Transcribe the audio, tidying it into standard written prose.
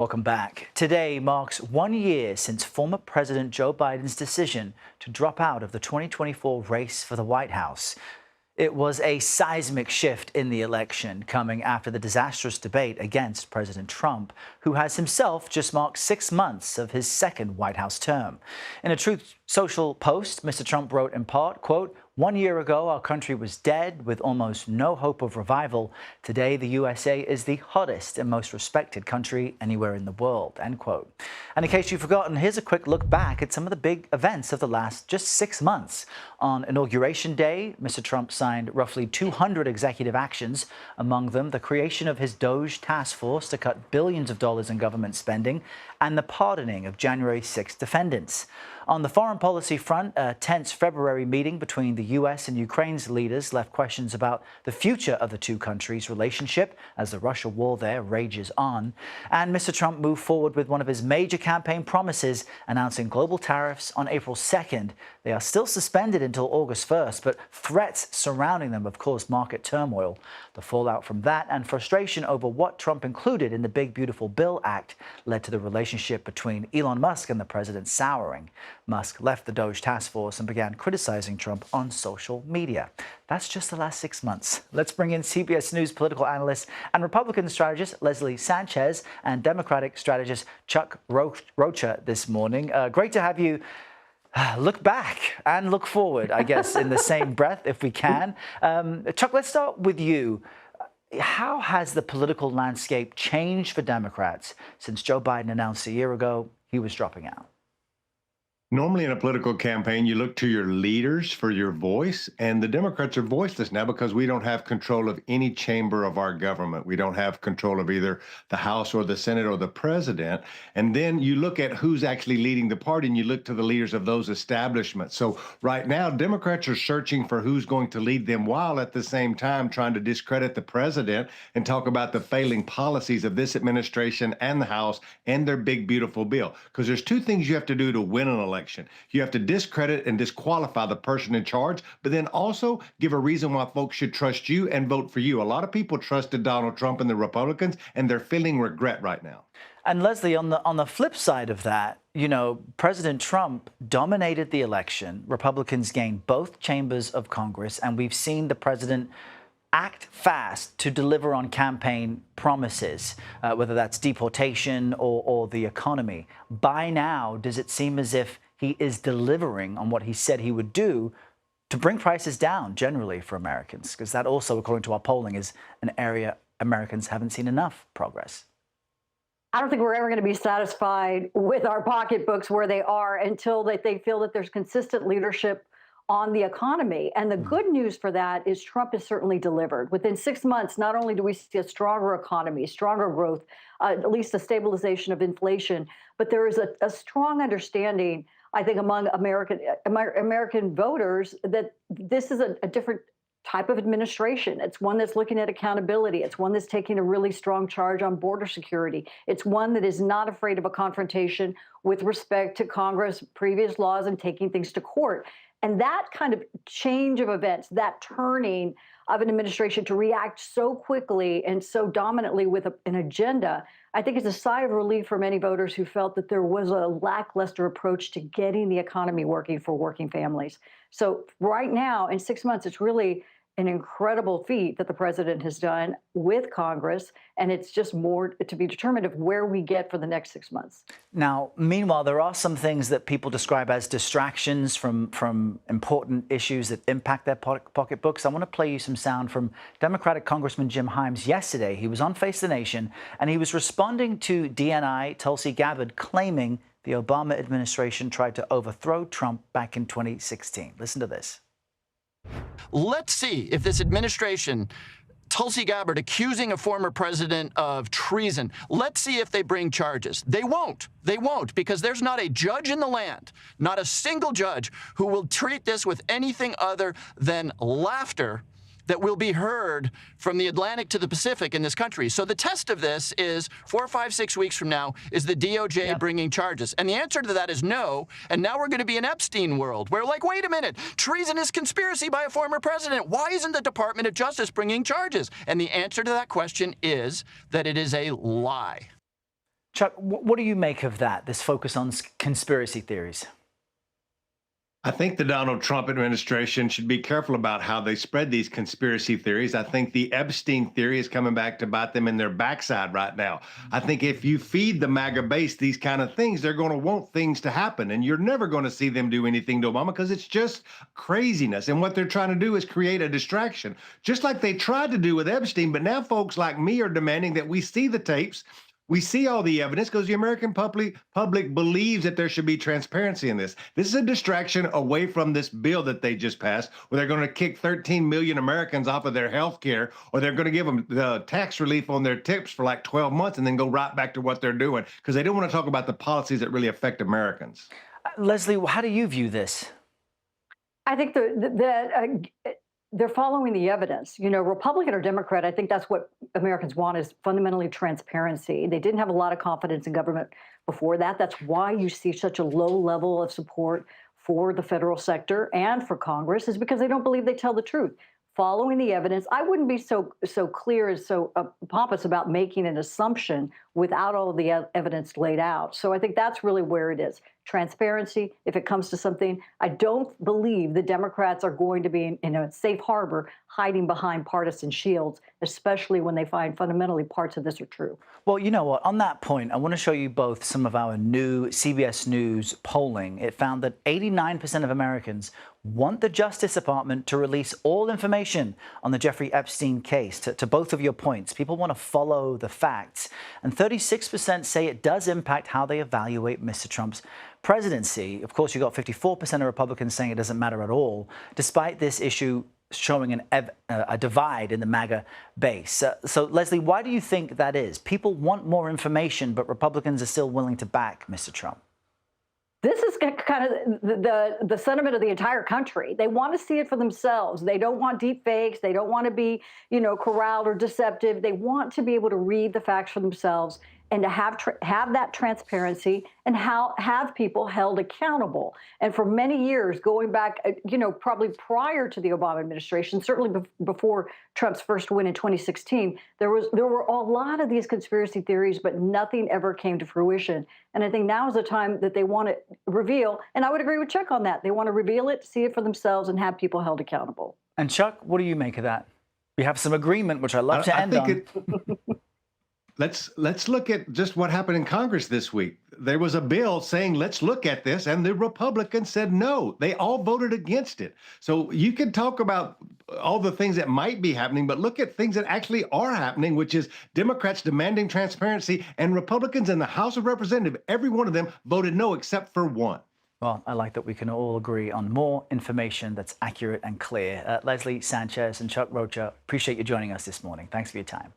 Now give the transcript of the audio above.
Welcome back. Today marks 1 year since former President Joe Biden's decision to drop out of the 2024 race for the White House. It was a seismic shift in the election, coming after the disastrous debate against President Trump, who has himself just marked 6 months of his second White House term. In a Truth Social post, Mr. Trump wrote in part, quote, "1 year ago, our country was dead with almost no hope of revival. Today, the USA is the hottest and most respected country anywhere in the world," end quote. And in case you've forgotten, here's a quick look back at some of the big events of the last just 6 months. On Inauguration Day, Mr. Trump signed roughly 200 executive actions, among them the creation of his DOJ task force to cut billions of dollars in government spending and the pardoning of January 6 defendants. On the foreign policy front, a tense February meeting between the U.S. and Ukraine's leaders left questions about the future of the two countries' relationship as the Russia war there rages on. And Mr. Trump moved forward with one of his major campaign promises, announcing global tariffs on April 2nd. They are still suspended until August 1st, but threats surrounding them have caused market turmoil. The fallout from that and frustration over what Trump included in the Big Beautiful Bill Act led to the relationship between Elon Musk and the president souring. Musk left the DOJ task force and began criticizing Trump on social media. That's just the last 6 months. Let's bring in CBS News political analyst and Republican strategist Leslie Sanchez and Democratic strategist Chuck Rocha this morning. Great to have you look back and look forward, I guess, in the same breath, if we can. Chuck, let's start with you. How has the political landscape changed for Democrats since Joe Biden announced a year ago he was dropping out? Normally in a political campaign, you look to your leaders for your voice, and the Democrats are voiceless now because we don't have control of any chamber of our government. We don't have control of either the House or the Senate or the president. And then you look at who's actually leading the party, and you look to the leaders of those establishments. So right now, Democrats are searching for who's going to lead them while at the same time trying to discredit the president and talk about the failing policies of this administration and the House and their big, beautiful bill. Because there's two things you have to do to win an election. You have to discredit and disqualify the person in charge, but then also give a reason why folks should trust you and vote for you. A lot of people trusted Donald Trump and the Republicans, and they're feeling regret right now. And Leslie, on the flip side of that, you know, President Trump dominated the election. Republicans gained both chambers of Congress, and we've seen the president act fast to deliver on campaign promises, whether that's deportation or the economy. By now, does it seem as if he is delivering on what he said he would do to bring prices down generally for Americans? Because that also, according to our polling, is an area Americans haven't seen enough progress. I don't think we're ever going to be satisfied with our pocketbooks where they are until they feel that there's consistent leadership on the economy. And the good news for that is Trump has certainly delivered. Within 6 months, not only do we see a stronger economy, stronger growth, at least a stabilization of inflation, but there is a strong understanding, I think, among American voters that this is a different type of administration. It's one that's looking at accountability. It's one that's taking a really strong charge on border security. It's one that is not afraid of a confrontation with respect to Congress, previous laws, and taking things to court. And that kind of change of events, that turning of an administration to react so quickly and so dominantly with an agenda, I think is a sigh of relief for many voters who felt that there was a lackluster approach to getting the economy working for working families. So right now, in 6 months, it's really an incredible feat that the president has done with Congress, and it's just more to be determined of where we get for the next 6 months. Now, meanwhile, there are some things that people describe as distractions from important issues that impact their pocketbooks. I want to play you some sound from Democratic Congressman Jim Himes yesterday. He was on Face the Nation, and he was responding to DNI Tulsi Gabbard claiming the Obama administration tried to overthrow Trump back in 2016. Listen to this. Let's see if this administration, Tulsi Gabbard accusing a former president of treason, let's see if they bring charges. They won't. They won't, because there's not a judge in the land, not a single judge, who will treat this with anything other than laughter that will be heard from the Atlantic to the Pacific in this country. So the test of this is 4, 5, 6 weeks from now, is the DOJ bringing charges? And the answer to that is no. And now we're going to be an Epstein world where, like, wait a minute, treasonous conspiracy by a former president. Why isn't the Department of Justice bringing charges? And the answer to that question is that it is a lie. Chuck, what do you make of that, this focus on conspiracy theories? I think the Donald Trump administration should be careful about how they spread these conspiracy theories. I think the Epstein theory is coming back to bite them in their backside right now. I think if you feed the MAGA base these kind of things, they're going to want things to happen. And you're never going to see them do anything to Obama because it's just craziness. And what they're trying to do is create a distraction, just like they tried to do with Epstein. But now folks like me are demanding that we see the tapes. We see all the evidence because the American public believes that there should be transparency in this. This is a distraction away from this bill that they just passed, where they're going to kick 13 million Americans off of their health care, or they're going to give them the tax relief on their tips for like 12 months and then go right back to what they're doing because they don't want to talk about the policies that really affect Americans. Leslie, how do you view this? I think they're following the evidence. You know, Republican or Democrat, I think that's what Americans want is fundamentally transparency. They didn't have a lot of confidence in government before that. That's why you see such a low level of support for the federal sector and for Congress is because they don't believe they tell the truth. Following the evidence, I wouldn't be so clear and so pompous about making an assumption without all of the evidence laid out. So I think that's really where it is. Transparency, if it comes to something, I don't believe the Democrats are going to be in a safe harbor hiding behind partisan shields, especially when they find fundamentally parts of this are true. Well, you know what? On that point, I want to show you both some of our new CBS News polling. It found that 89% of Americans want the Justice Department to release all information on the Jeffrey Epstein case. To both of your points, people want to follow the facts. And 36% say it does impact how they evaluate Mr. Trump's presidency. Of course, you got 54% of Republicans saying it doesn't matter at all, despite this issue showing a divide in the MAGA base. So, Leslie, why do you think that is? People want more information, but Republicans are still willing to back Mr. Trump. This is kind of the sentiment of the entire country. They want to see it for themselves. They don't want deep fakes. They don't want to be, corralled or deceptive. They want to be able to read the facts for themselves and to have that transparency and have people held accountable. And for many years, going back, probably prior to the Obama administration, certainly before Trump's first win in 2016, there were a lot of these conspiracy theories, but nothing ever came to fruition. And I think now is the time that they want to reveal, and I would agree with Chuck on that. They want to reveal it, see it for themselves, and have people held accountable. And Chuck, what do you make of that? We have some agreement, which I love to end on. Let's look at just what happened in Congress this week. There was a bill saying, let's look at this, and the Republicans said no. They all voted against it. So you can talk about all the things that might be happening, but look at things that actually are happening, which is Democrats demanding transparency, and Republicans in the House of Representatives, every one of them voted no except for one. Well, I like that we can all agree on more information that's accurate and clear. Leslie, Sanchez, and Chuck Rocha, appreciate you joining us this morning. Thanks for your time.